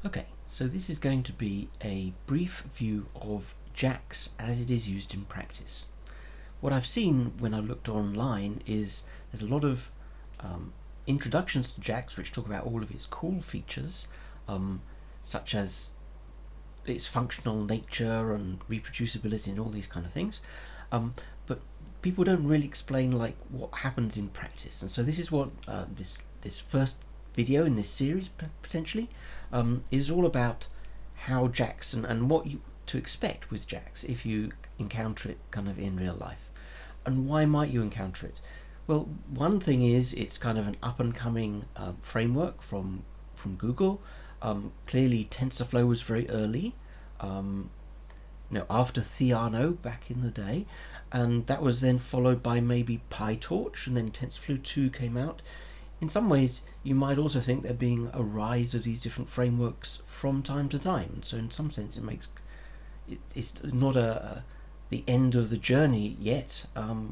Okay, so this is going to be a brief view of JAX as it is used in practice. What I've seen when I looked online is there's a lot of introductions to JAX which talk about all of its cool features, such as its functional nature and reproducibility and all these kind of things, but people don't really explain like what happens in practice. And so this is what this first video in this series potentially is all about: how JAX and what to expect with JAX if you encounter it kind of in real life. And why might you encounter it? Well, one thing is it's kind of an up-and-coming framework from Google. Clearly TensorFlow was very early, after Theano back in the day, and that was then followed by maybe PyTorch, and then TensorFlow 2 came out. In some ways, you might also think there being a rise of these different frameworks from time to time. So in some sense, it's not the end of the journey yet.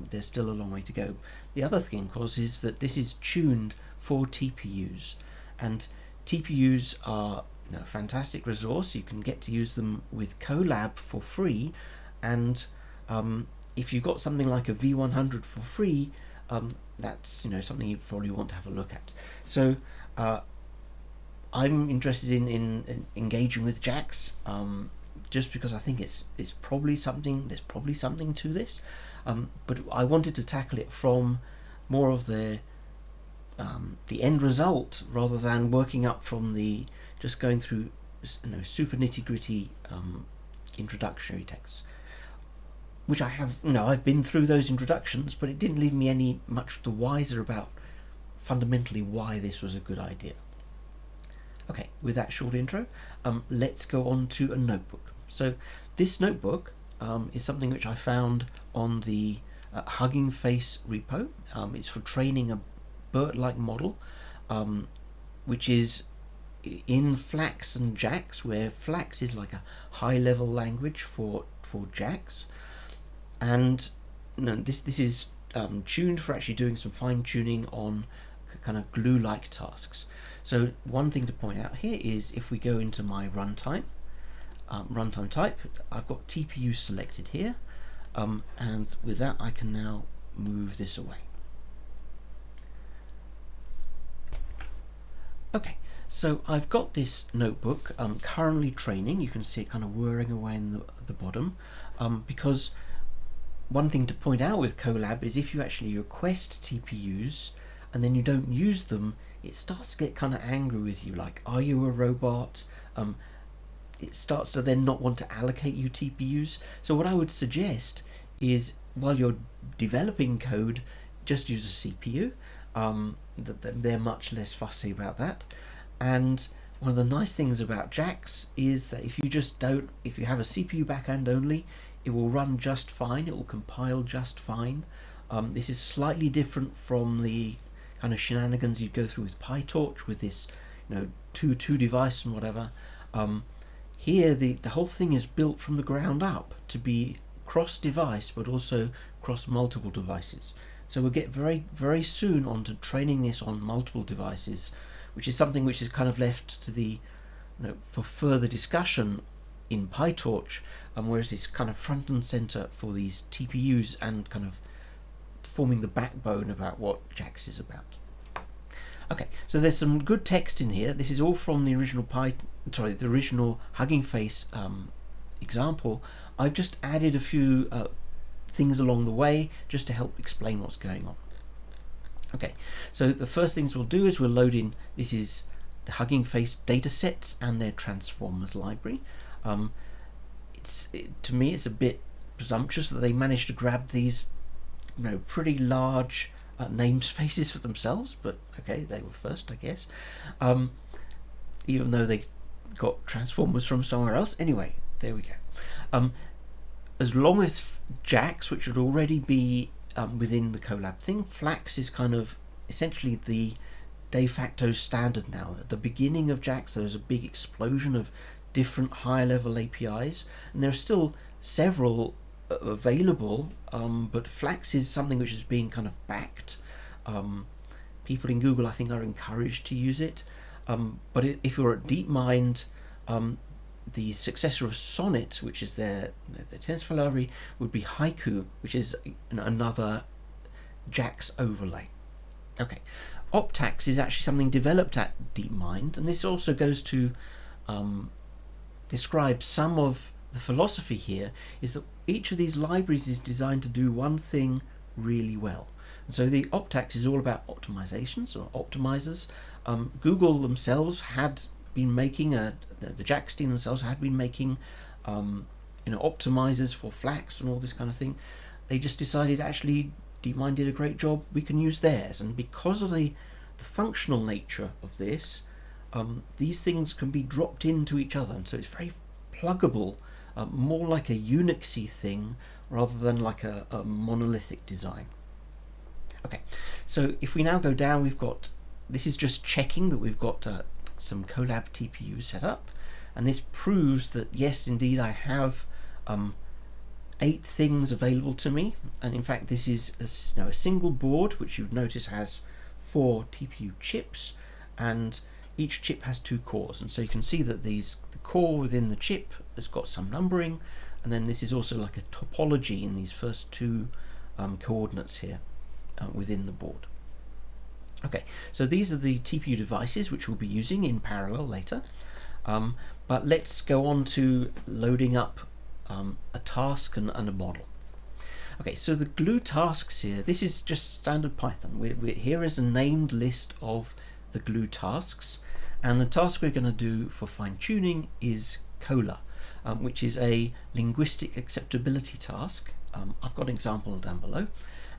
There's still a long way to go. The other thing, of course, is that this is tuned for TPUs, and TPUs are a fantastic resource. You can get to use them with Colab for free, and if you've got something like a V100 for free, that's something you probably want to have a look at. So I'm interested in engaging with JAX, just because I think it's probably something. There's probably something to this, but I wanted to tackle it from more of the end result rather than working up from just going through super nitty-gritty introductory texts, which I have. I've been through those introductions, but it didn't leave me any much the wiser about fundamentally why this was a good idea. Okay, with that short intro, let's go on to a notebook. So this notebook is something which I found on the Hugging Face repo. It's for training a BERT-like model, which is in Flax and JAX, where Flax is like a high-level language for JAX, and this is tuned for actually doing some fine-tuning on kind of glue-like tasks. So one thing to point out here is if we go into my runtime type, I've got TPU selected here, and with that I can now move this away. Okay, so I've got this notebook currently training. You can see it kind of whirring away in the bottom, because one thing to point out with Colab is if you actually request TPUs and then you don't use them, it starts to get kind of angry with you, like, are you a robot? It starts to then not want to allocate you TPUs. So what I would suggest is, while you're developing code, just use a CPU. They're much less fussy about that. And one of the nice things about JAX is that if you have a CPU backend only, it will run just fine. It will compile just fine. This is slightly different from the kind of shenanigans you'd go through with PyTorch with this, two device and whatever. Here the whole thing is built from the ground up to be cross-device, but also cross multiple devices. So we'll get very, very soon onto training this on multiple devices, which is something which is kind of left to for further discussion in PyTorch, whereas it's kind of front and center for these TPUs and kind of forming the backbone about what JAX is about. Okay, so there's some good text in here. This is all from the original the original Hugging Face example. I've just added a few things along the way just to help explain what's going on. Okay, so the first things we'll do is we'll load in. This is the Hugging Face datasets and their transformers library. To me, it's a bit presumptuous that they managed to grab these, pretty large namespaces for themselves, but okay, they were first, I guess. Even though they got transformers from somewhere else. Anyway, there we go. As long as JAX, which would already be within the Colab thing, Flax is kind of essentially the de facto standard now. At the beginning of JAX, there was a big explosion of different high-level APIs, and there are still several available, but Flax is something which is being kind of backed. People in Google, I think, are encouraged to use it. But if you're at DeepMind, the successor of Sonnet, which is their TensorFlow library, would be Haiku, which is another JAX overlay. Okay, Optax is actually something developed at DeepMind, and this also goes to describe some of the philosophy here, is that each of these libraries is designed to do one thing really well. And so the Optax is all about optimizations or optimizers. Google themselves had been making the JAX team themselves had been making optimizers for Flax and all this kind of thing. They just decided, actually, DeepMind did a great job, we can use theirs. And because of the functional nature of this, these things can be dropped into each other, and so it's very pluggable, more like a Unixy thing rather than like a monolithic design. Okay, so if we now go down, we've got, this is just checking that we've got some Colab TPUs set up, and this proves that yes, indeed, I have 8 things available to me. And in fact, this is a single board, which you'd notice has 4 TPU chips, and each chip has 2 cores. And so you can see that the core within the chip has got some numbering, and then this is also like a topology in these first 2 coordinates here within the board. Okay, so these are the TPU devices which we'll be using in parallel later, but let's go on to loading up a task and a model. Okay, so the glue tasks here, this is just standard Python. Here is a named list of the glue tasks, and the task we're going to do for fine-tuning is COLA, which is a linguistic acceptability task. I've got an example down below,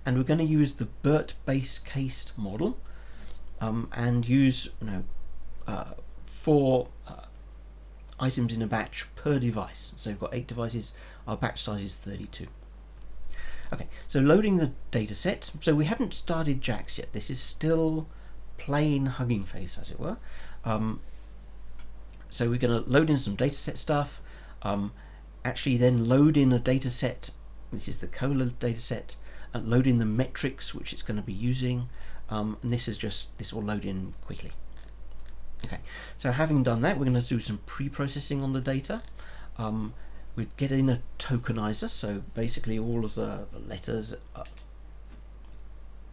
and we're going to use the BERT base case model and use 4 items in a batch per device. So we've got 8 devices, our batch size is 32. Okay, so loading the data set. So we haven't started JAX yet. This is still plain Hugging Face, as it were. So we're going to load in some dataset stuff, actually then load in a dataset. This is the COLA dataset, and load in the metrics which it's going to be using, and this will load in quickly. Okay, so having done that, we're going to do some pre-processing on the data. We'd get in a tokenizer, so basically all of the letters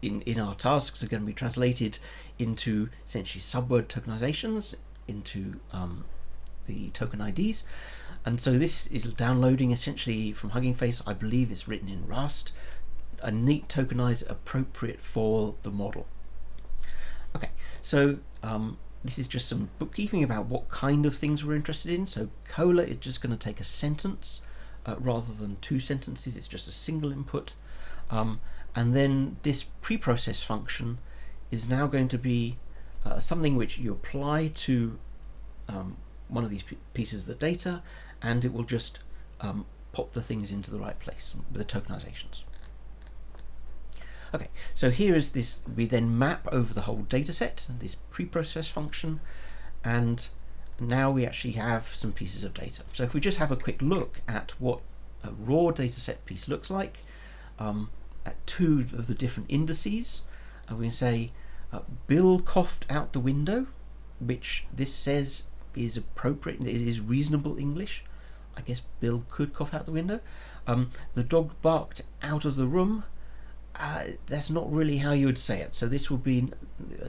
in our tasks are going to be translated into essentially subword tokenizations into the token IDs. And so this is downloading essentially from Hugging Face. I believe it's written in Rust, a neat tokenizer appropriate for the model. Okay, so this is just some bookkeeping about what kind of things we're interested in. So COLA is just going to take a sentence rather than 2 sentences. It's just a single input. And then this preprocess function is now going to be something which you apply to one of these pieces of the data, and it will just pop the things into the right place with the tokenizations. Okay, so here is this, we then map over the whole data set, this preprocess function, and now we actually have some pieces of data. So if we just have a quick look at what a raw data set piece looks like, at 2 of the different indices, we can say Bill coughed out the window, which this says is appropriate, it is reasonable English. I guess Bill could cough out the window. The dog barked out of the room. That's not really how you would say it, so this will be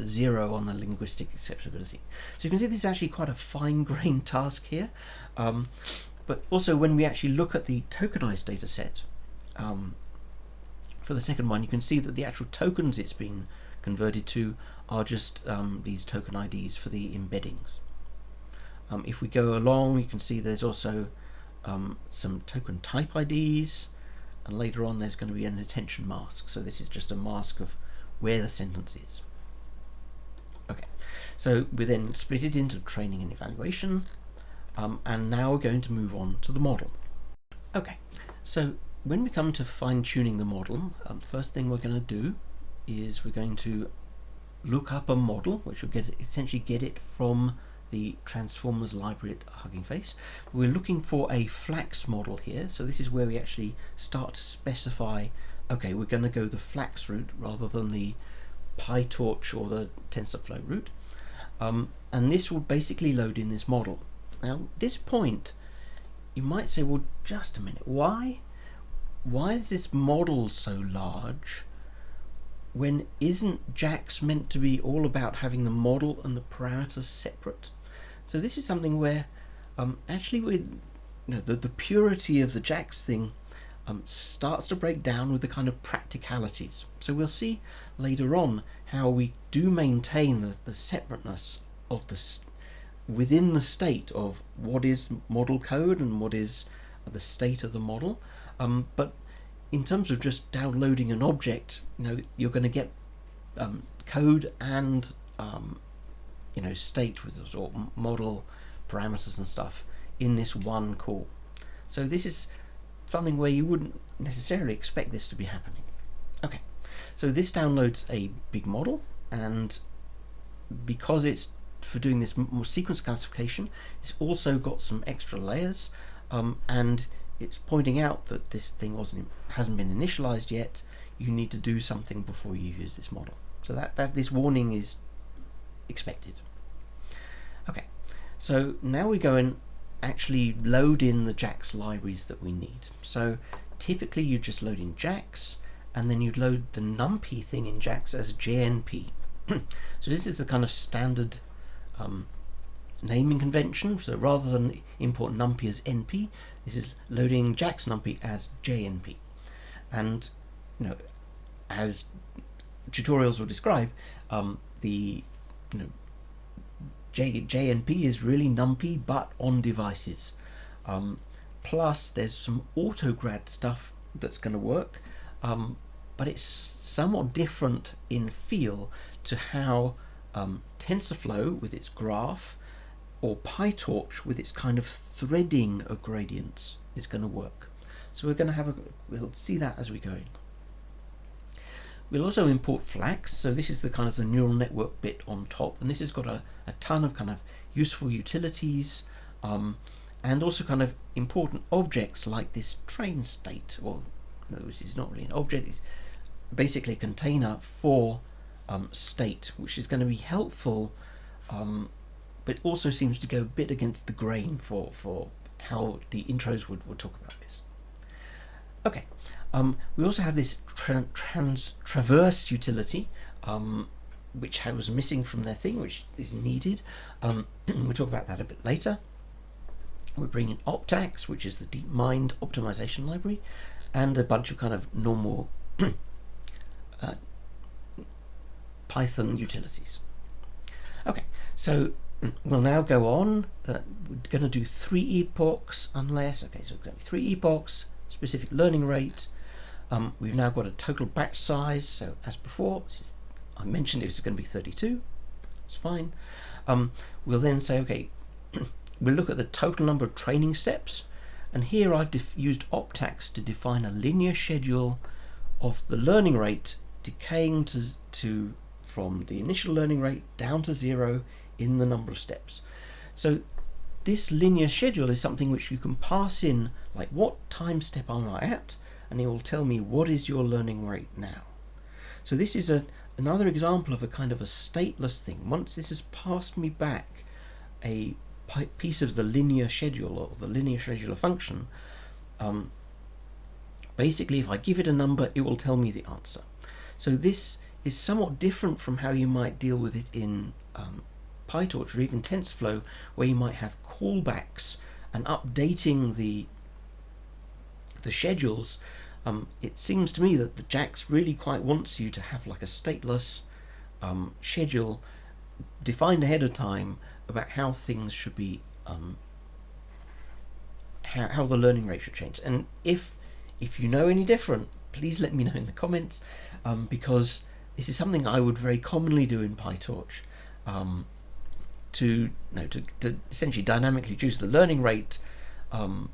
0 on the linguistic acceptability. So you can see this is actually quite a fine-grained task here, but also when we actually look at the tokenized data set for the second one, you can see that the actual tokens it's been converted to are just these token IDs for the embeddings. If we go along, you can see there's also some token type IDs, and later on there's going to be an attention mask. So this is just a mask of where the sentence is. Okay, so we then split it into training and evaluation, and now we're going to move on to the model. Okay, so when we come to fine-tuning the model, first thing we're going to do is we're going to look up a model, which will essentially get it from the Transformers library at Hugging Face. We're looking for a Flax model here, so this is where we actually start to specify, okay, we're going to go the Flax route rather than the PyTorch or the TensorFlow route. and this will basically load in this model. Now at this point you might say, well, just a minute, why is this model so large when isn't JAX meant to be all about having the model and the parameters separate? So this is something where actually with the purity of the JAX thing starts to break down with the kind of practicalities. So we'll see later on how we do maintain the separateness of this within the state of what is model code and what is the state of the model. But in terms of just downloading an object, you're going to get code and state with sort of model parameters and stuff in this one call. So this is something where you wouldn't necessarily expect this to be happening. Okay, so this downloads a big model, and because it's for doing this more sequence classification, it's also got some extra layers, and it's pointing out that this thing hasn't been initialized yet. You need to do something before you use this model. So that this warning is expected. Okay, so now we go and actually load in the JAX libraries that we need. So typically you just load in JAX, and then you'd load the numpy thing in JAX as JNP. So this is the kind of standard naming convention. So rather than import numpy as NP, this is loading JAX numpy as JNP. And as tutorials will describe, the JNP is really numpy but on devices. Plus there's some autograd stuff that's going to work, but it's somewhat different in feel to how TensorFlow with its graph or PyTorch with its kind of threading of gradients is going to work. So we'll see that as we go in. We'll also import Flax, so this is the kind of the neural network bit on top, and this has got a ton of kind of useful utilities, and also kind of important objects like this train state, or no, this is not really an object, it's basically a container for state, which is going to be helpful, but also seems to go a bit against the grain for how the intros would talk about this. Okay, we also have this traverse utility, which was missing from their thing, which is needed. We'll talk about that a bit later. We bring in Optax, which is the DeepMind optimization library, and a bunch of kind of normal Python utilities. Okay, so we'll now go on. We're going to do 3 epochs unless, okay, so exactly 3 epochs, specific learning rate. We've now got a total batch size, so as before, I mentioned it was going to be 32. It's fine. We'll then say, okay, we'll look at the total number of training steps, and here I've used Optax to define a linear schedule of the learning rate decaying from the initial learning rate down to 0 in the number of steps. So this linear schedule is something which you can pass in, like what time step am I at, and it will tell me what is your learning rate now. So this is another example of a kind of a stateless thing. Once this has passed me back a piece of the linear schedule or the linear scheduler function, basically if I give it a number, it will tell me the answer. So this is somewhat different from how you might deal with it in PyTorch or even TensorFlow, where you might have callbacks and updating the schedules. It seems to me that the JAX really quite wants you to have like a stateless schedule defined ahead of time about how things should be, how the learning rate should change. And if you know any different, please let me know in the comments, because this is something I would very commonly do in PyTorch, to essentially dynamically reduce the learning rate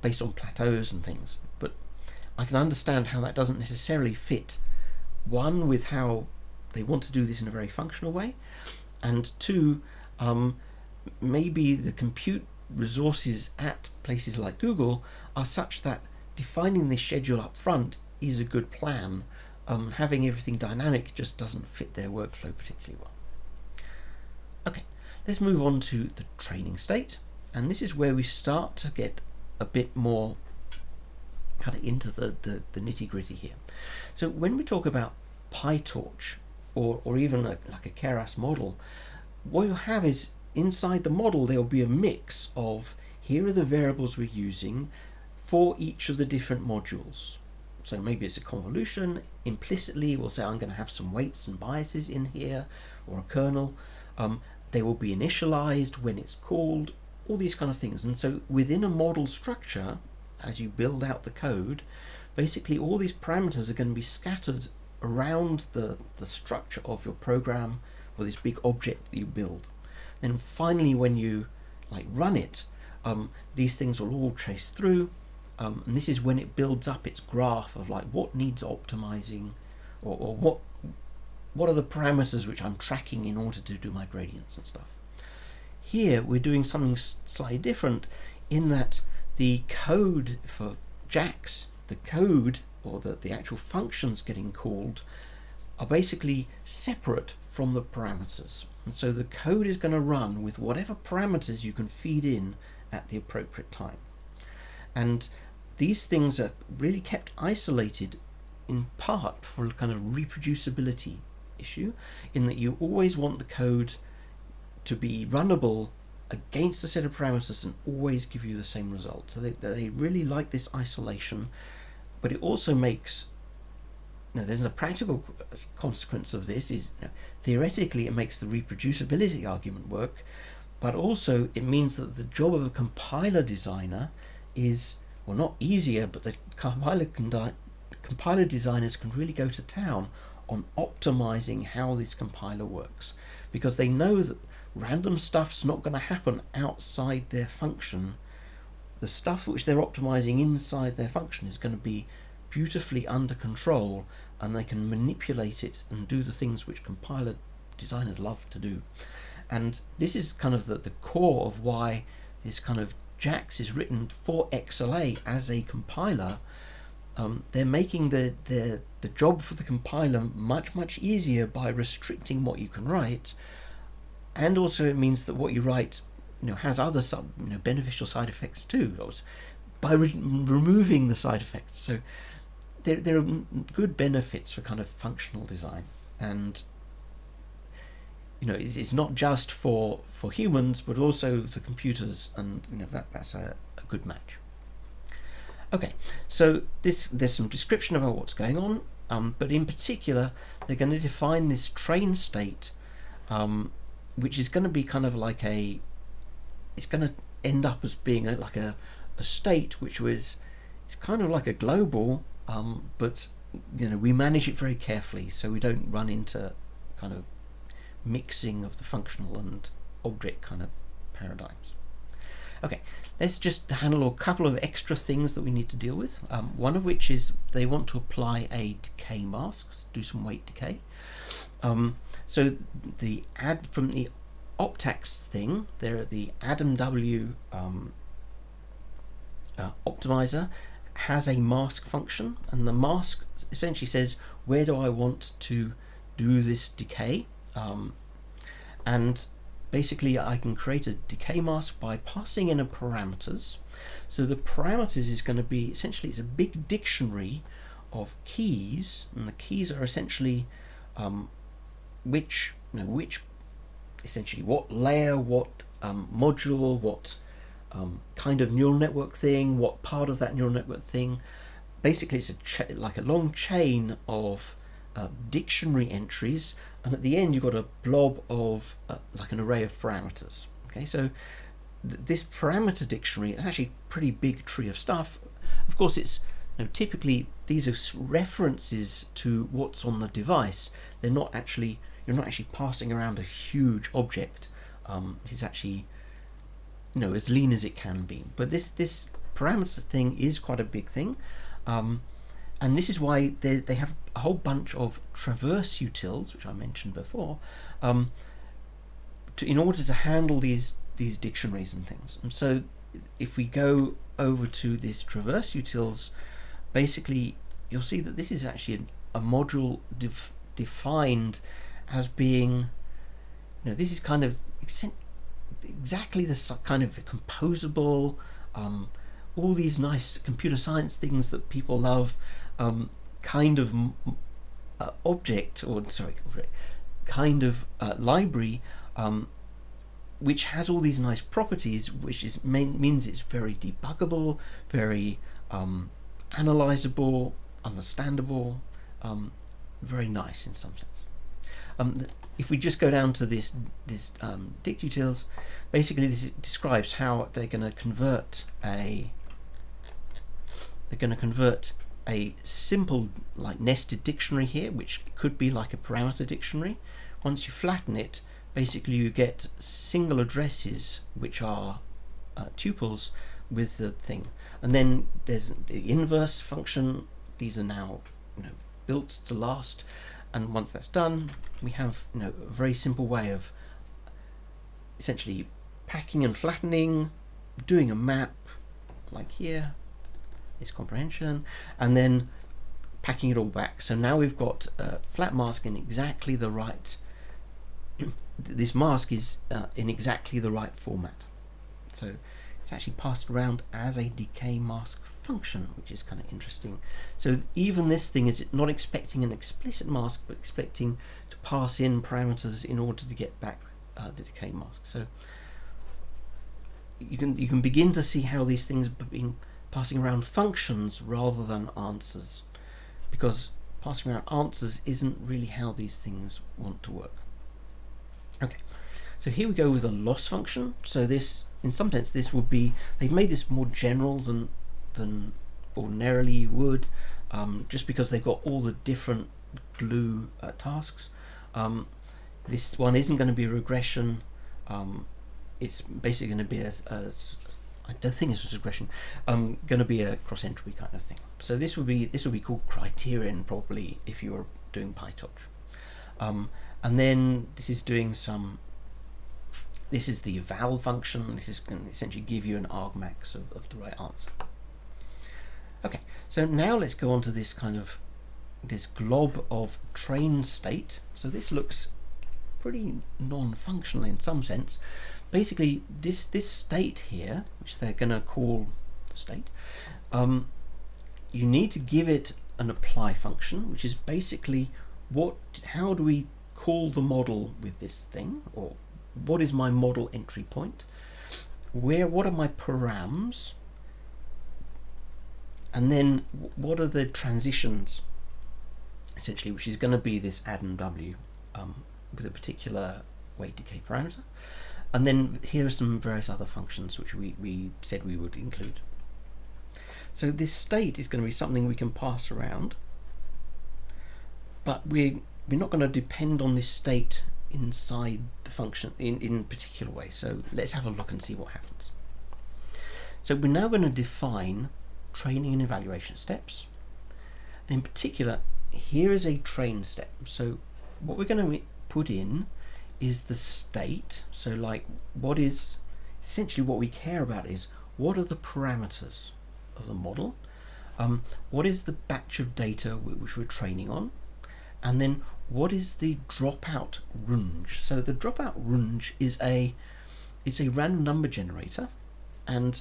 based on plateaus and things. But I can understand how that doesn't necessarily fit, one, with how they want to do this in a very functional way, and two, maybe the compute resources at places like Google are such that defining this schedule up front is a good plan. Having everything dynamic just doesn't fit their workflow particularly well. Okay, let's move on to the training state, and this is where we start to get a bit more kind of into the nitty-gritty here. So when we talk about PyTorch or even like a Keras model, what you'll have is inside the model there will be a mix of, here are the variables we're using for each of the different modules. So maybe it's a convolution. Implicitly we'll say I'm going to have some weights and biases in here, or a kernel. They will be initialized when it's called, all these kind of things. And so within a model structure, as you build out the code, basically all these parameters are going to be scattered around the structure of your program, or this big object that you build. Then finally when you run it, these things will all trace through, and this is when it builds up its graph of what needs optimizing, or what are the parameters which I'm tracking in order to do my gradients and stuff. Here we're doing something slightly different, in that the code for JAX, the code or the actual functions getting called, are basically separate from the parameters. And so the code is going to run with whatever parameters you can feed in at the appropriate time. And these things are really kept isolated in part for a kind of reproducibility issue, in that you always want the code to be runnable against a set of parameters and always give you the same result. So they really like this isolation, but it also makes, there's a practical consequence of this, is theoretically it makes the reproducibility argument work, but also it means that the job of a compiler designer is, well, not easier, but the compiler designers can really go to town on optimizing how this compiler works, because they know that random stuff's not going to happen outside their function. The stuff which they're optimizing inside their function is going to be beautifully under control, and they can manipulate it and do the things which compiler designers love to do. And this is kind of the core of why this kind of JAX is written for XLA as a compiler. They're making the job for the compiler much easier by restricting what you can write, and also it means that what you write has other beneficial side effects too, by removing the side effects. So there are good benefits for kind of functional design, and it's not just for humans but also for computers, and that's a good match. Okay, so there's some description about what's going on, but in particular they're going to define this train state, which is going to be kind of it's going to end up as being a state which it's kind of like a global, but we manage it very carefully so we don't run into kind of mixing of the functional and object kind of paradigms. Okay, let's just handle a couple of extra things that we need to deal with. One of which is they want to apply a decay mask, do some weight decay. So the from the optax thing, there the AdamW optimizer has a mask function, and the mask essentially says, where do I want to do this decay? And basically I can create a decay mask by passing in a parameters. So the parameters is going to be, essentially it's a big dictionary of keys, and the keys are essentially which essentially what layer, what module, what kind of neural network thing, what part of that neural network thing. Basically it's like a long chain of dictionary entries, and at the end you've got a blob of like an array of parameters. Okay, so this parameter dictionary is actually a pretty big tree of stuff. Of course it's typically these are references to what's on the device. They're not actually, you're not actually passing around a huge object. It's actually as lean as it can be, but this parameter thing is quite a big thing, and this is why they have a whole bunch of traverse utils, which I mentioned before, in order to handle these dictionaries and things. And so if we go over to this traverse utils, basically you'll see that this is actually a module defined as being, this is kind of exactly this kind of composable, all these nice computer science things that people love, kind of object, or sorry, kind of library, which has all these nice properties, which means it's very debuggable, very analyzable, understandable, very nice in some sense. If we just go down to this dictutils, basically this describes how they're going to convert a simple like nested dictionary here, which could be like a parameter dictionary. Once you flatten it, basically you get single addresses which are tuples with the thing, and then there's the inverse function. These are now built to last, and once that's done, we have a very simple way of essentially packing and flattening, doing a map like here, this comprehension, and then packing it all back. So now we've got a flat mask in exactly the right this mask is in exactly the right format, so it's actually passed around as a decay mask function, which is kind of interesting. So even this thing is not expecting an explicit mask, but expecting to pass in parameters in order to get back the decay mask. So you can begin to see how these things are being passing around functions rather than answers, because passing around answers isn't really how these things want to work. Okay, so here we go with a loss function. So this, in some sense, this would be, they've made this more general than ordinarily you would, just because they've got all the different glue tasks. This one isn't going to be a regression. It's basically going to be I don't think this was regression. Going to be a cross entropy kind of thing. So this would be called criterion probably if you were doing PyTorch. And then this is doing some. This is the eval function. This is going to essentially give you an argmax of the right answer. Okay, so now let's go on to this kind of this glob of train state. So this looks pretty non-functional in some sense. Basically, this state here, which they're going to call the state, you need to give it an apply function, which is basically how do we call the model with this thing, or what is my model entry point, what are my params, and then what are the transitions, essentially, which is going to be this add and w with a particular weight decay parameter. And then here are some various other functions which we said we would include. So this state is going to be something we can pass around, but we're not going to depend on this state inside the function in a particular way. So let's have a look and see what happens. So we're now going to define training and evaluation steps. And in particular, here is a train step. So what we're going to put in is the state. So like what is essentially what we care about is what are the parameters of the model, what is the batch of data which we're training on, and then what is the dropout range. So the dropout range is a random number generator, and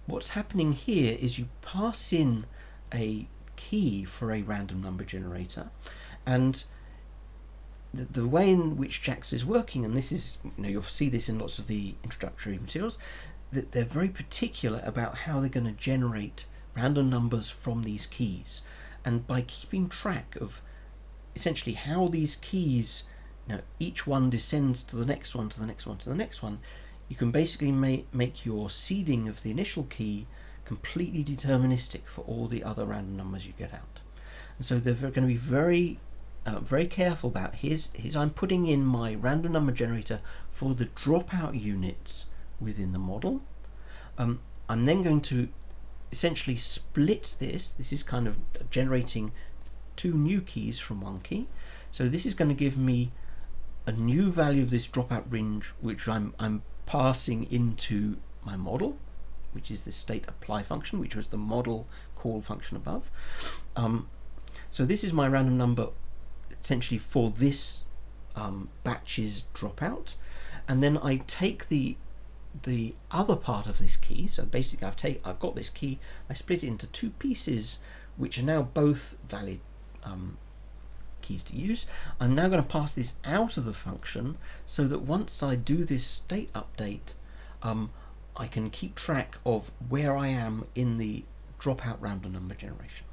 what's happening here is you pass in a key for a random number generator, and the way in which JAX is working, and this is, you'll see this in lots of the introductory materials, that they're very particular about how they're going to generate random numbers from these keys, and by keeping track of essentially how these keys, each one descends to the next one, to the next one, to the next one, you can basically make your seeding of the initial key completely deterministic for all the other random numbers you get out. And so they're going to be very careful about here's I'm putting in my random number generator for the dropout units within the model. I'm then going to essentially split this. This is kind of generating two new keys from one key. So this is going to give me a new value of this dropout range, which I'm passing into my model, which is the state apply function, which was the model call function above. So this is my random number essentially for this batch's dropout, and then I take the other part of this key. So basically I've got this key, I split it into two pieces which are now both valid keys to use. I'm now going to pass this out of the function so that once I do this state update, I can keep track of where I am in the dropout random number generation.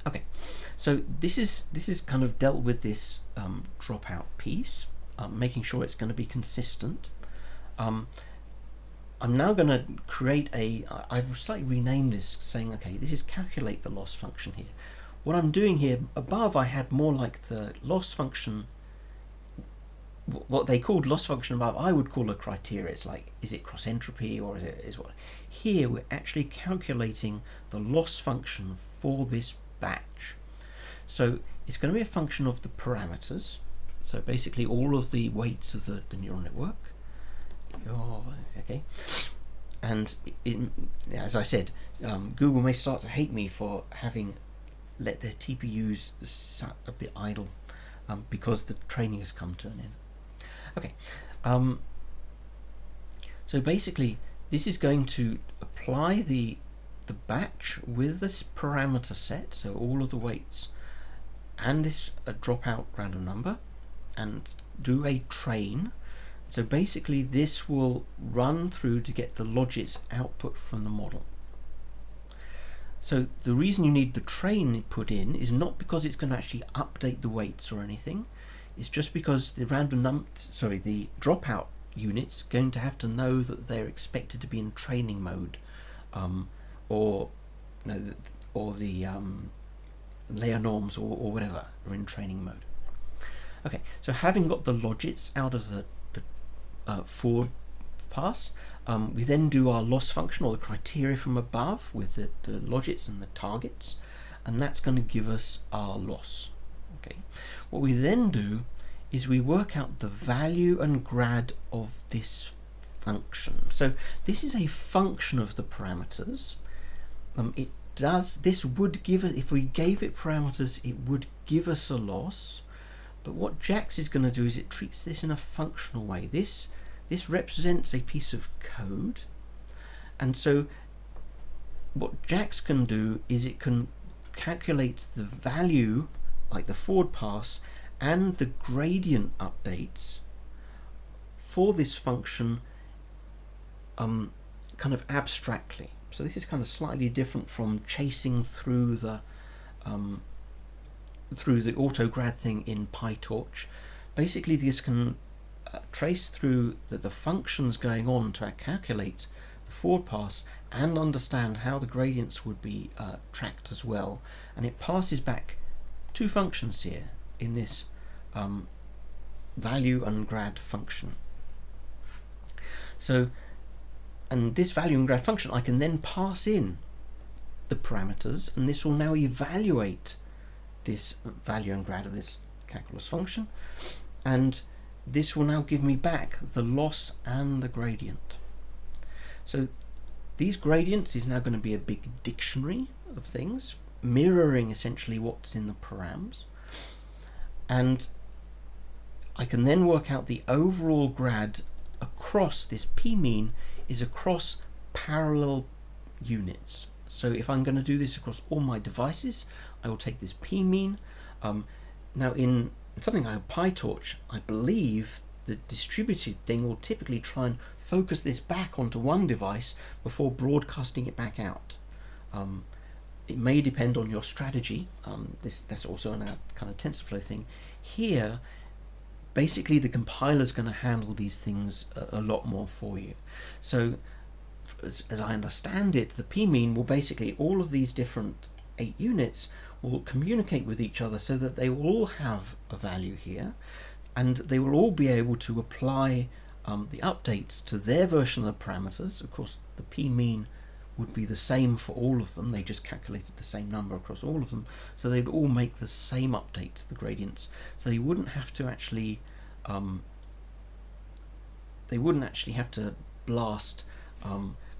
Okay, so this is kind of dealt with this dropout piece, making sure it's going to be consistent. I'm now going to create I've slightly renamed this, saying, okay, this is calculate the loss function here. What I'm doing here, above I had more like the loss function, what they called loss function above, I would call a criteria. It's like, is it cross entropy or is what? Here we're actually calculating the loss function for this batch. So it's going to be a function of the parameters. So basically all of the weights of the neural network. Okay, and as I said, Google may start to hate me for having let their TPUs sat a bit idle because the training has come to an end. Okay, so basically this is going to apply the batch with this parameter set, so all of the weights and this dropout random number, and do a train. So basically this will run through to get the logits output from the model. So the reason you need the train put in is not because it's going to actually update the weights or anything. It's just because the the dropout unit's going to have to know that they're expected to be in training mode, or the layer norms or whatever are in training mode. Okay, so having got the logits out of the forward pass, we then do our loss function, or the criteria from above, with the logits and the targets, and that's going to give us our loss. Okay, what we then do is we work out the value and grad of this function. So this is a function of the parameters. This would give us, if we gave it parameters, it would give us a loss. But what JAX is going to do is it treats this in a functional way. This represents a piece of code, and so what JAX can do is it can calculate the value, like the forward pass and the gradient updates for this function kind of abstractly. So this is kind of slightly different from chasing through the autograd thing in PyTorch. Basically this can trace through the functions going on to calculate the forward pass and understand how the gradients would be tracked as well, and it passes back two functions here in this value and grad function. So, and this value and grad function, I can then pass in the parameters, and this will now evaluate this value and grad of this calculus function, and this will now give me back the loss and the gradient. So these gradients is now going to be a big dictionary of things, mirroring essentially what's in the params, and I can then work out the overall grad across this p-mean is across parallel units. So if I'm going to do this across all my devices, I will take this p-mean. Now in something like PyTorch, I believe the distributed thing will typically try and focus this back onto one device before broadcasting it back out. It may depend on your strategy. That's also a kind of TensorFlow thing. Here, basically the compiler is going to handle these things a lot more for you. So as I understand it, the p-mean will basically, all of these different 8 units will communicate with each other so that they will all have a value here, and they will all be able to apply the updates to their version of the parameters. Of course, the p-mean would be the same for all of them. They just calculated the same number across all of them, so they'd all make the same updates, the gradients. So you wouldn't have to actually have to blast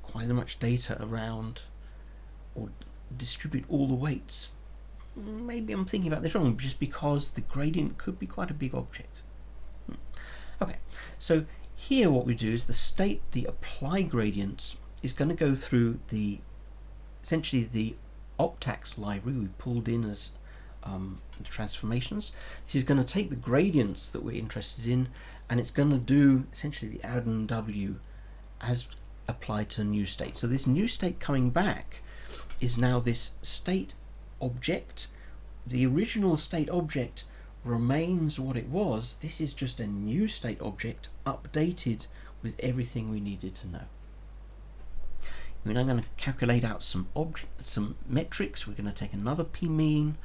quite as much data around or distribute all the weights. Maybe I'm thinking about this wrong, just because the gradient could be quite a big object. Okay, so here what we do is the apply gradients is going to go through essentially the optax library we pulled in as the transformations. This is going to take the gradients that we're interested in, and it's going to do essentially the add and W as applied to new state. So this new state coming back is now this state object. The original state object remains what it was. This is just a new state object updated with everything we needed to know. We're now going to calculate out some metrics. We're going to take another p-mean.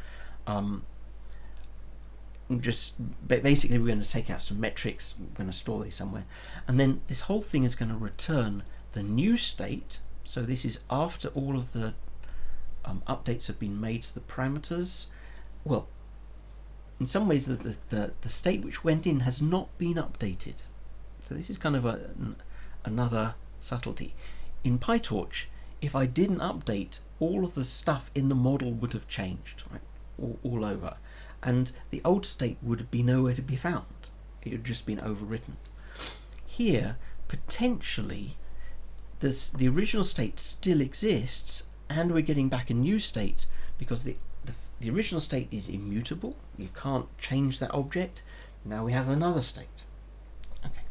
Basically we're going to take out some metrics. We're going to store these somewhere, and then this whole thing is going to return the new state. So this is after all of the updates have been made to the parameters. Well, in some ways the state which went in has not been updated. So this is kind of another subtlety. In PyTorch, if I didn't update, all of the stuff in the model would have changed, right? All over, and the old state would be nowhere to be found. It had just been overwritten. Here, potentially, the original state still exists, and we're getting back a new state because the original state is immutable. You can't change that object. Now we have another state. Okay,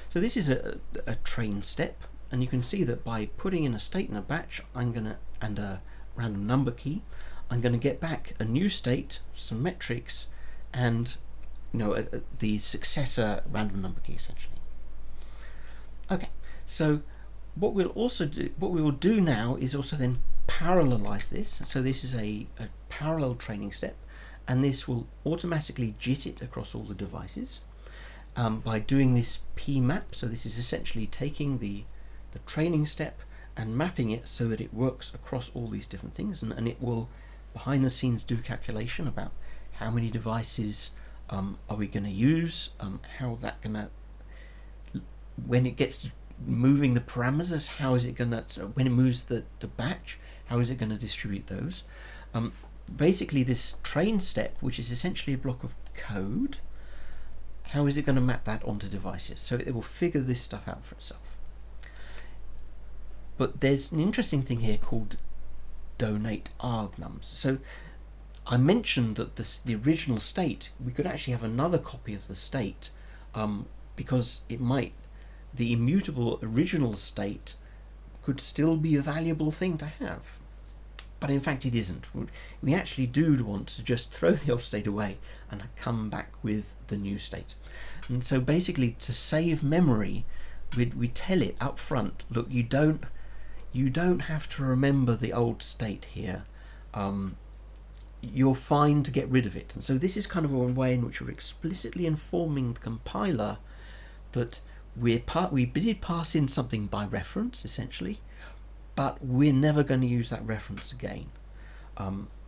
so this is a train step, and you can see that by putting in a state in a batch, and a random number key, I'm going to get back a new state, some metrics, and the successor random number key essentially. Okay, so what we will do now is also then parallelize this. So this is a parallel training step, and this will automatically JIT it across all the devices by doing this p map. So this is essentially taking the training step and mapping it so that it works across all these different things, and it will behind the scenes do calculation about how many devices are we going to use, how that going to, when it gets to moving the parameters, how is it going to, so when it moves the batch, how is it going to distribute those. Basically this train step, which is essentially a block of code, how is it going to map that onto devices? So it will figure this stuff out for itself. But there's an interesting thing here called donate argnums. So I mentioned that the original state, we could actually have another copy of the state because the immutable original state could still be a valuable thing to have. But in fact it isn't. We actually do want to just throw the old state away and come back with the new state. And so basically, to save memory, we tell it up front, look, you don't have to remember the old state here. You're fine to get rid of it. And so this is kind of a way in which we're explicitly informing the compiler that we did pass in something by reference, essentially, but we're never going to use that reference again.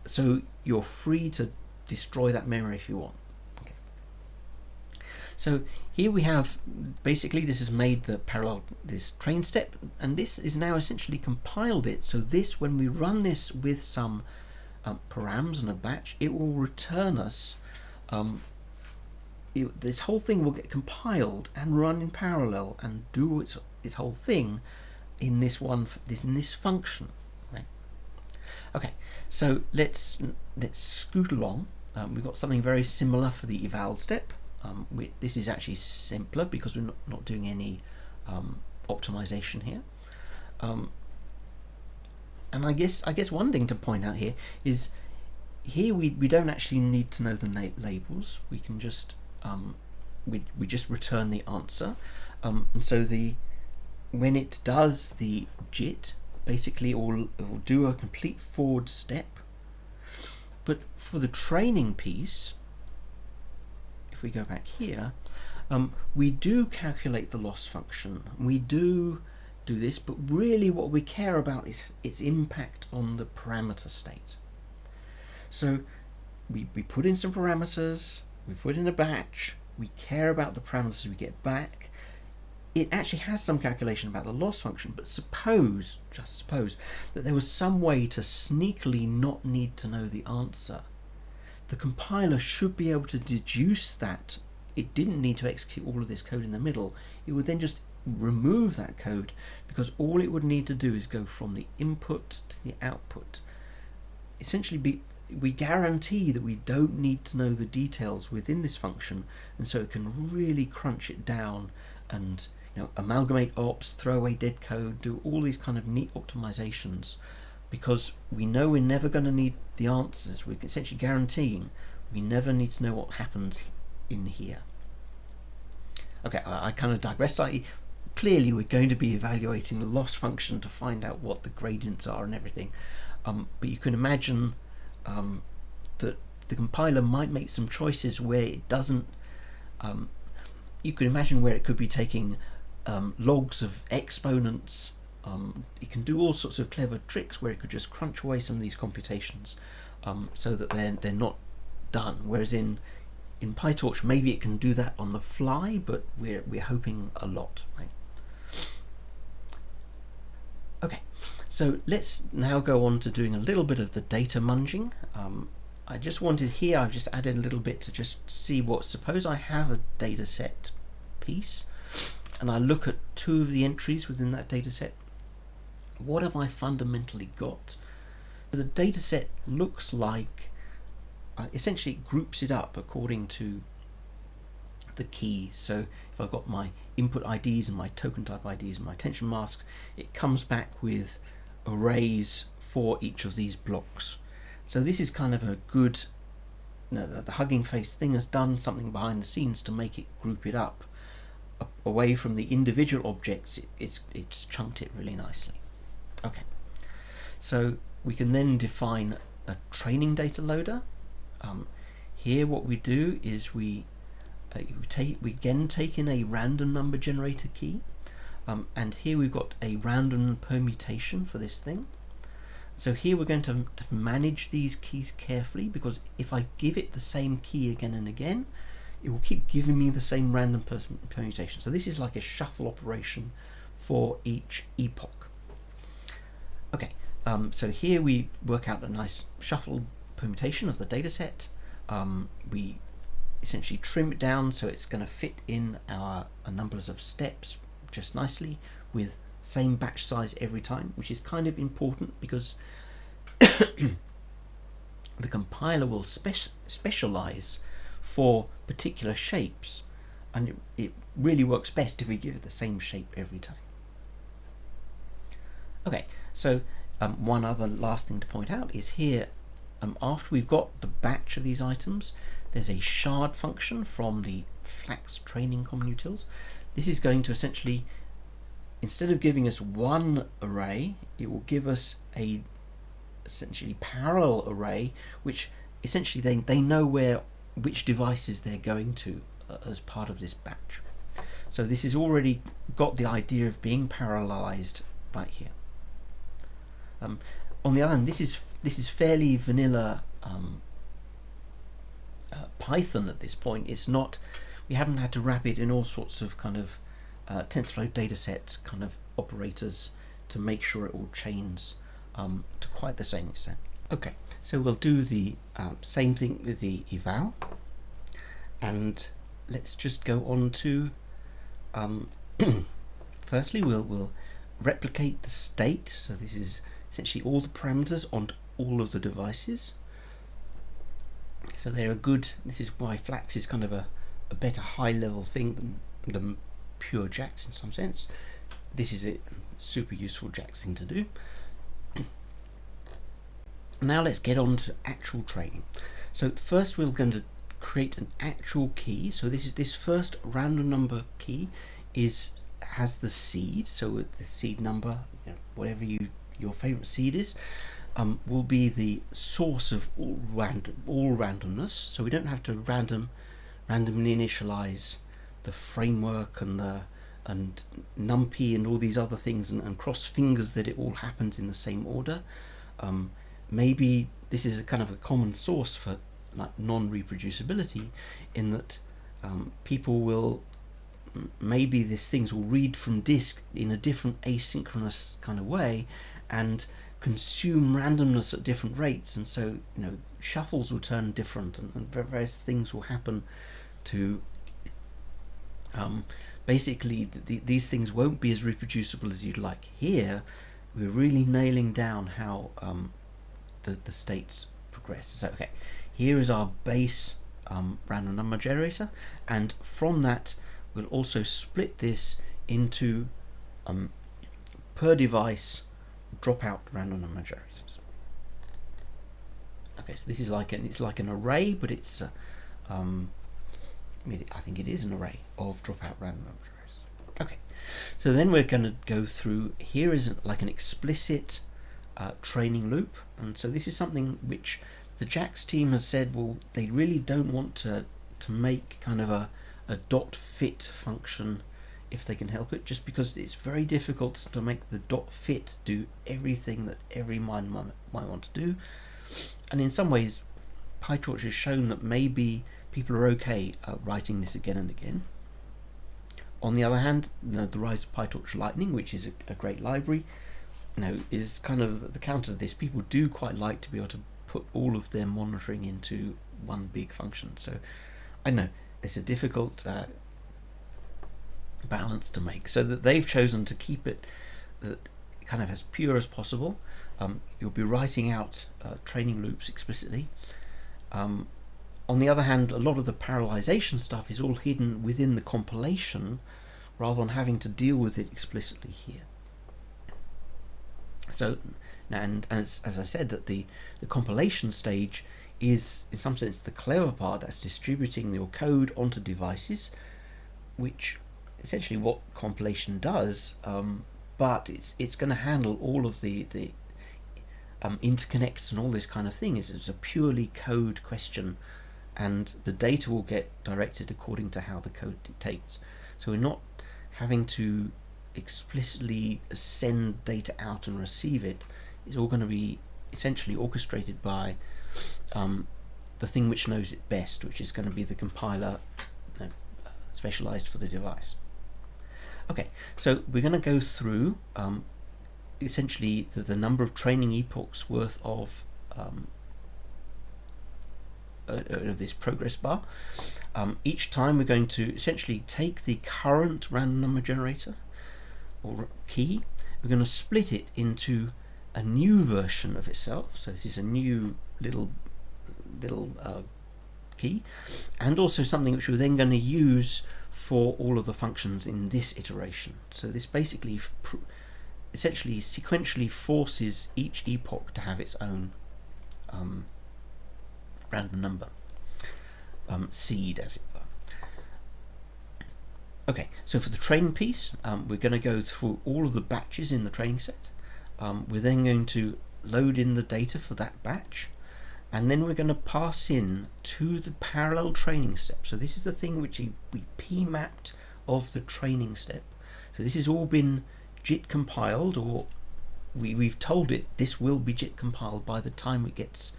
So you're free to destroy that memory if you want. Okay. So here we have, basically this has made this train step, and this is now essentially compiled it. So this, when we run this with some params and a batch, it will return us, this whole thing will get compiled and run in parallel and do its whole thing in this function, right? Okay, so let's scoot along. We've got something very similar for the eval step. This is actually simpler because we're not doing any optimization here. And I guess one thing to point out here is here we don't actually need to know the labels. We can just we just return the answer, and so when it does the JIT, basically it will do a complete forward step. But for the training piece, if we go back here, we do calculate the loss function. We do this, but really what we care about is its impact on the parameter state. So we put in some parameters, we put in a batch, we care about the parameters we get back. It actually has some calculation about the loss function, but just suppose that there was some way to sneakily not need to know the answer. The compiler should be able to deduce that it didn't need to execute all of this code in the middle, it would then just remove that code, because all it would need to do is go from the input to the output. Essentially, we guarantee that we don't need to know the details within this function, and so it can really crunch it down and amalgamate ops, throw away dead code, do all these kind of neat optimizations, because we know we're never going to need the answers. We're essentially guaranteeing we never need to know what happens in here. Okay, I kind of digress slightly. Clearly we're going to be evaluating the loss function to find out what the gradients are and everything, but you can imagine that the compiler might make some choices where it doesn't. You can imagine where it could be taking logs of exponents. It can do all sorts of clever tricks where it could just crunch away some of these computations so that they're not done. Whereas in PyTorch, maybe it can do that on the fly, but we're hoping a lot, right? Okay, so let's now go on to doing a little bit of the data munging. I just wanted here, I've just added a little bit to just see what, suppose I have a data set piece and I look at two of the entries within that data set. What have I fundamentally got? The data set looks like, essentially it groups it up according to the keys. So if I've got my input IDs and my token type IDs and my attention masks, it comes back with arrays for each of these blocks. So this is kind of a good, the Hugging Face thing has done something behind the scenes to make it group it up away from the individual objects. It's chunked it really nicely. Okay, so we can then define a training data loader. Here what we do is we again take in a random number generator key, and here we've got a random permutation for this thing. So here we're going to manage these keys carefully, because if I give it the same key again and again, it will keep giving me the same random permutation. So this is like a shuffle operation for each epoch. Okay, so here we work out a nice shuffle permutation of the data set. We essentially trim it down so it's going to fit in our numbers of steps just nicely with same batch size every time, which is kind of important because the compiler will specialize for particular shapes, and it really works best if we give it the same shape every time. Okay, so one other last thing to point out is here, after we've got the batch of these items, there's a shard function from the Flax training common utils. This is going to essentially, instead of giving us one array, it will give us a essentially parallel array, which essentially they know which devices they're going to as part of this batch. So this has already got the idea of being parallelized right here. On the other hand, this is fairly vanilla Python at this point. It's not, we haven't had to wrap it in all sorts of kind of TensorFlow dataset kind of operators to make sure it all chains to quite the same extent. Okay, so we'll do the same thing with the eval, and let's just go on to firstly we'll replicate the state. So this is essentially all the parameters on all of the devices. So they're a good, this is why Flax is kind of a better high level thing than pure JAX in some sense. This is a super useful JAX thing to do. Now let's get on to actual training. So first we're going to create an actual key. So this first random number key has the seed. So the seed number, whatever your favorite seed is, will be the source of all randomness. So we don't have to randomly initialize the framework and NumPy and all these other things and cross fingers that it all happens in the same order. Maybe this is a kind of a common source for like non-reproducibility, in that people will, maybe these things will read from disk in a different asynchronous kind of way and consume randomness at different rates, and so shuffles will turn different and various things will happen to basically these things won't be as reproducible as you'd like. Here we're really nailing down how the states progress. So okay, here is our base random number generator, and from that we'll also split this into per device dropout random number generators. Okay, so this is like an array, but it's I think it is an array of dropout random number generators. Okay, so then we're going to go through. Here is like an explicit training loop, and so this is something which the JAX team has said, well, they really don't want to make kind of a dot fit function if they can help it, just because it's very difficult to make the dot fit do everything that every mind might want to do. And in some ways PyTorch has shown that maybe people are okay writing this again and again. On the other hand, the rise of PyTorch Lightning, which is a great library, is kind of the counter to this. People do quite like to be able to put all of their monitoring into one big function. So I know it's a difficult balance to make, so that they've chosen to keep it kind of as pure as possible. You'll be writing out training loops explicitly. On the other hand, a lot of the parallelization stuff is all hidden within the compilation rather than having to deal with it explicitly here. So, and as I said, that the compilation stage is in some sense the clever part. That's distributing your code onto devices, which essentially what compilation does, but it's going to handle all of the interconnects and all this kind of thing. It's a purely code question, and the data will get directed according to how the code dictates. So we're not having to explicitly send data out and receive it. It's all going to be essentially orchestrated by the thing which knows it best, which is going to be the compiler specialized for the device. Okay, so we're going to go through essentially the number of training epochs worth of this progress bar. Each time we're going to essentially take the current random number generator or key, we're going to split it into a new version of itself. So this is a new little key, and also something which we're then going to use for all of the functions in this iteration. So this basically essentially sequentially forces each epoch to have its own random number seed, as it were. Okay, so for the training piece, we're going to go through all of the batches in the training set. We're then going to load in the data for that batch, and then we're going to pass in to the parallel training step. So this is the thing which we p-mapped of the training step. So this has all been JIT compiled, or we've told it this will be JIT compiled by the time it gets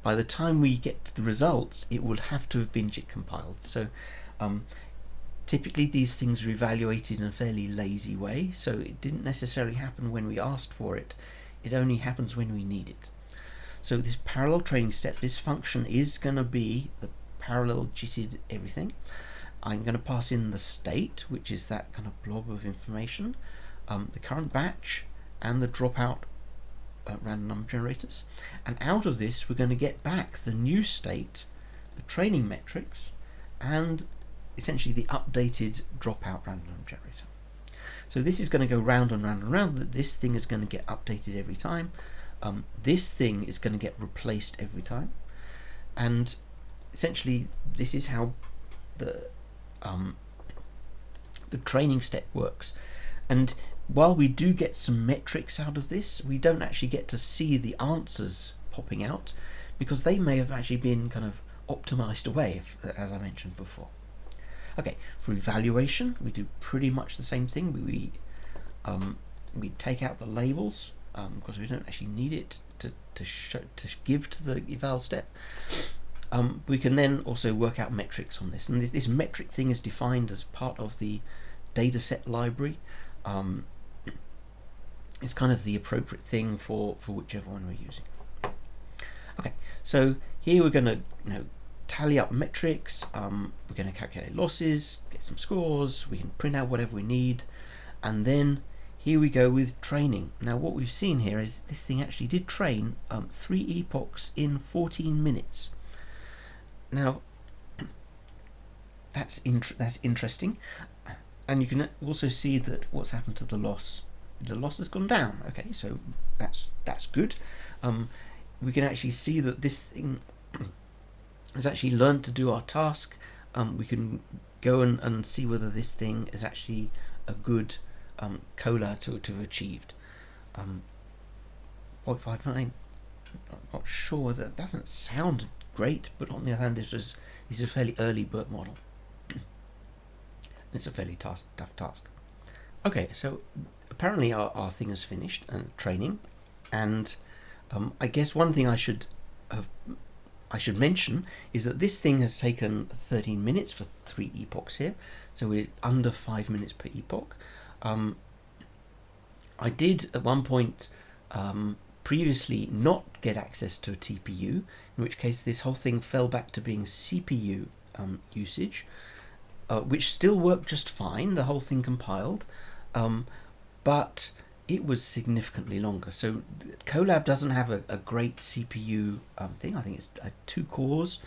by the time we get to the results, it will have to have been JIT compiled. So typically these things are evaluated in a fairly lazy way, so it didn't necessarily happen when we asked for it. It only happens when we need it. So this parallel training step, this function is going to be the parallel JITted everything. I'm going to pass in the state, which is that kind of blob of information, the current batch, and the dropout random number generators. And out of this, we're going to get back the new state, the training metrics, and essentially the updated dropout random number generator. So this is going to go round and round and round. This thing is going to get updated every time. This thing is going to get replaced every time. And essentially, this is how the training step works. And while we do get some metrics out of this, we don't actually get to see the answers popping out, because they may have actually been kind of optimized away, as I mentioned before. Okay, for evaluation, we do pretty much the same thing. We take out the labels because we don't actually need it to give to the eval step. We can then also work out metrics on this, and this metric thing is defined as part of the dataset library. It's kind of the appropriate thing for whichever one we're using. Okay, so here we're going to tally up metrics, we're going to calculate losses, get some scores, we can print out whatever we need, and then here we go with training. Now what we've seen here is this thing actually did train 3 epochs in 14 minutes. Now that's interesting, and you can also see that what's happened to the loss. The loss has gone down. Okay, so that's good. We can actually see that this thing has actually learned to do our task. We can go and see whether this thing is actually a good Colab to have achieved. 0.59. I'm not sure, that doesn't sound great, but on the other hand, this is a fairly early BERT model. It's a fairly tough task. Okay, so apparently our thing is finished and training, and I guess one thing I should mention is that this thing has taken 13 minutes for 3 epochs here, so we're under 5 minutes per epoch. I did at one point previously not get access to a TPU, in which case this whole thing fell back to being CPU usage, which still worked just fine. The whole thing compiled, but it was significantly longer. So Colab doesn't have a great CPU thing. I think it's 2 cores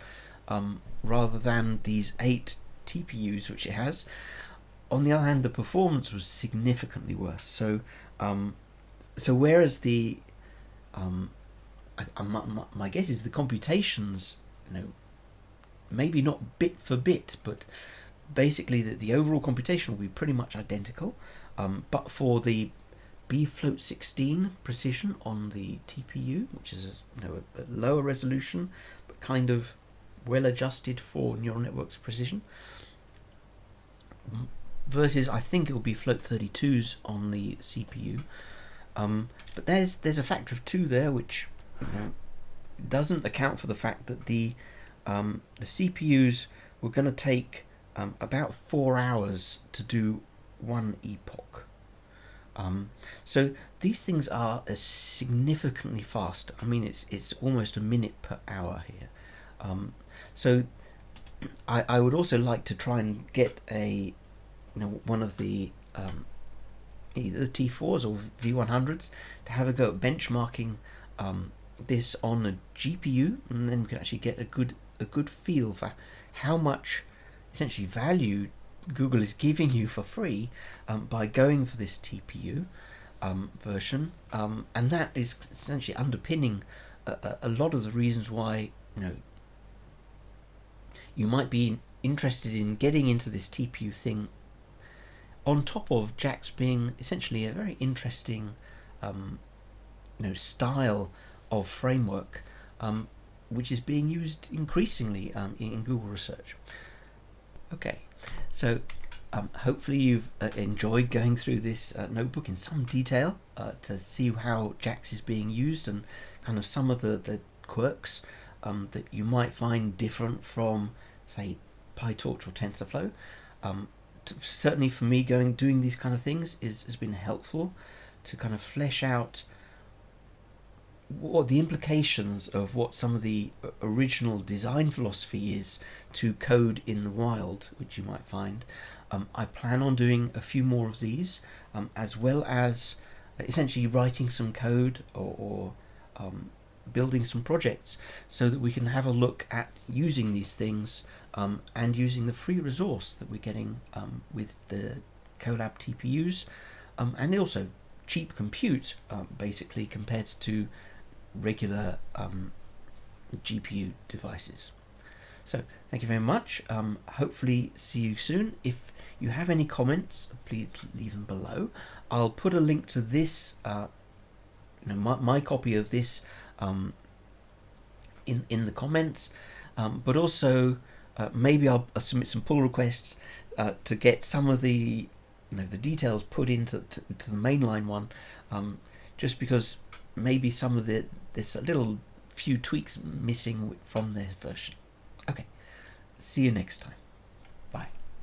rather than these 8 TPUs which it has. On the other hand, the performance was significantly worse. So whereas the my guess is the computations, maybe not bit for bit, but basically the overall computation will be pretty much identical, but for the bfloat 16 precision on the TPU, which is a lower resolution but kind of well adjusted for neural networks precision, versus I think it will be float 32s on the CPU, but there's a factor of 2 there, which doesn't account for the fact that the CPUs were going to take about 4 hours to do 1 epoch. So these things are significantly faster. I mean, it's almost a minute per hour here. So I would also like to try and get one of the either the T4s or V100s to have a go at benchmarking this on a GPU, and then we can actually get a good feel for how much essentially value Google is giving you for free by going for this TPU version, and that is essentially underpinning a lot of the reasons why you might be interested in getting into this TPU thing, on top of JAX being essentially a very interesting style of framework which is being used increasingly in Google research. Okay, so hopefully you've enjoyed going through this notebook in some detail to see how JAX is being used and kind of some of the quirks that you might find different from, say, PyTorch or TensorFlow. Certainly for me, doing these kind of things has been helpful to kind of flesh out what the implications of what some of the original design philosophy is to code in the wild, which you might find. I plan on doing a few more of these, as well as essentially writing some code or building some projects so that we can have a look at using these things and using the free resource that we're getting with the Colab TPUs, and also cheap compute basically compared to regular GPU devices. So thank you very much. Hopefully see you soon. If you have any comments, please leave them below. I'll put a link to this, my copy of this in the comments, but also maybe I'll submit some pull requests to get some of the the details put into the mainline one, just because maybe some of there's a little few tweaks missing from this version. Okay, see you next time.